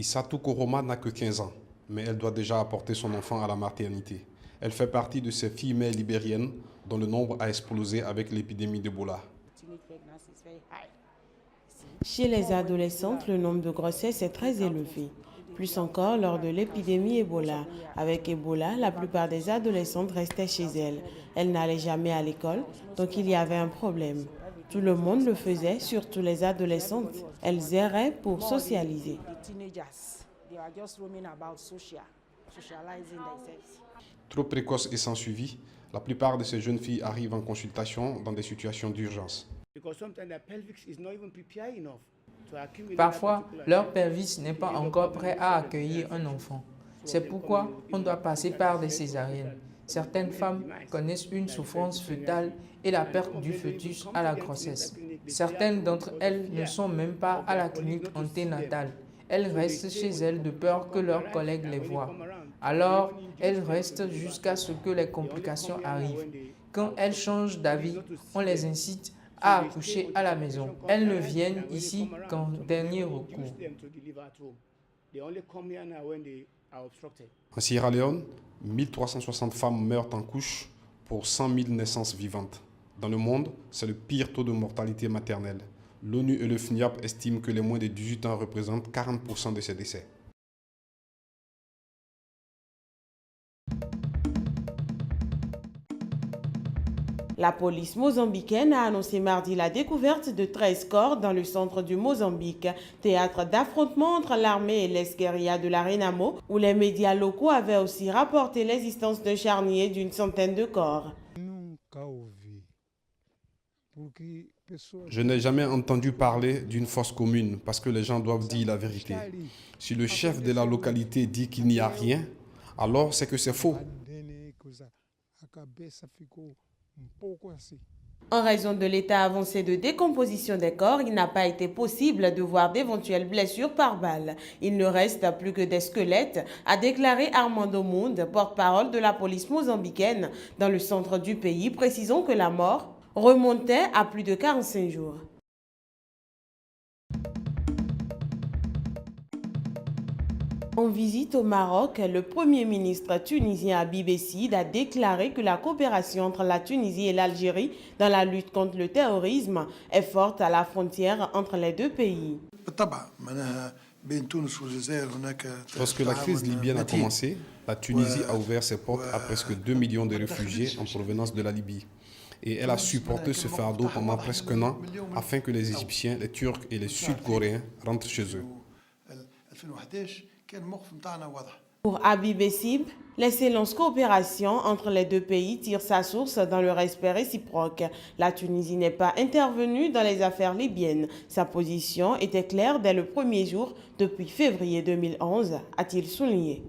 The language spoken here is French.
Issatou Koroma n'a que 15 ans, mais elle doit déjà apporter son enfant à la maternité. Elle fait partie de ces filles mères libériennes dont le nombre a explosé avec l'épidémie d'Ebola. Chez les adolescentes, le nombre de grossesses est très élevé. Plus encore lors de l'épidémie Ebola. Avec Ebola, la plupart des adolescentes restaient chez elles. Elles n'allaient jamais à l'école, donc il y avait un problème. Tout le monde le faisait, surtout les adolescentes. Elles erraient pour socialiser. Trop précoce et sans suivi, la plupart de ces jeunes filles arrivent en consultation dans des situations d'urgence. Parfois, leur pelvis n'est pas encore prêt à accueillir un enfant. C'est pourquoi on doit passer par des césariennes. Certaines femmes connaissent une souffrance fœtale et la perte du fœtus à la grossesse. Certaines d'entre elles ne sont même pas à la clinique anténatale. Elles restent chez elles de peur que leurs collègues les voient. Alors, elles restent jusqu'à ce que les complications arrivent. Quand elles changent d'avis, on les incite à accoucher à la maison. Elles ne viennent ici qu'en dernier recours. En Sierra Leone, 1360 femmes meurent en couche pour 100 000 naissances vivantes. Dans le monde, c'est le pire taux de mortalité maternelle. L'ONU et le FNIAP estiment que les moins de 18 ans représentent 40% de ces décès. La police mozambicaine a annoncé mardi la découverte de 13 corps dans le centre du Mozambique, théâtre d'affrontement entre l'armée et l'ex-guérilla de la Renamo, où les médias locaux avaient aussi rapporté l'existence d'un charnier d'une centaine de corps. Je n'ai jamais entendu parler d'une fosse commune parce que les gens doivent dire la vérité. Si le chef de la localité dit qu'il n'y a rien, alors c'est que c'est faux. En raison de l'état avancé de décomposition des corps, il n'a pas été possible de voir d'éventuelles blessures par balle. Il ne reste plus que des squelettes, a déclaré Armando Monde, porte-parole de la police mozambicaine dans le centre du pays, précisant que la mort remontait à plus de 45 jours. En visite au Maroc, le Premier ministre tunisien Habib Essid a déclaré que la coopération entre la Tunisie et l'Algérie dans la lutte contre le terrorisme est forte à la frontière entre les deux pays. Lorsque la crise libyenne a commencé, la Tunisie a ouvert ses portes à presque 2 millions de réfugiés en provenance de la Libye. Et elle a supporté ce fardeau pendant presque un an afin que les Égyptiens, les Turcs et les Sud-Coréens rentrent chez eux. Pour Habib Essib, l'excellente coopération entre les deux pays tire sa source dans le respect réciproque. La Tunisie n'est pas intervenue dans les affaires libyennes. Sa position était claire dès le premier jour depuis février 2011, a-t-il souligné.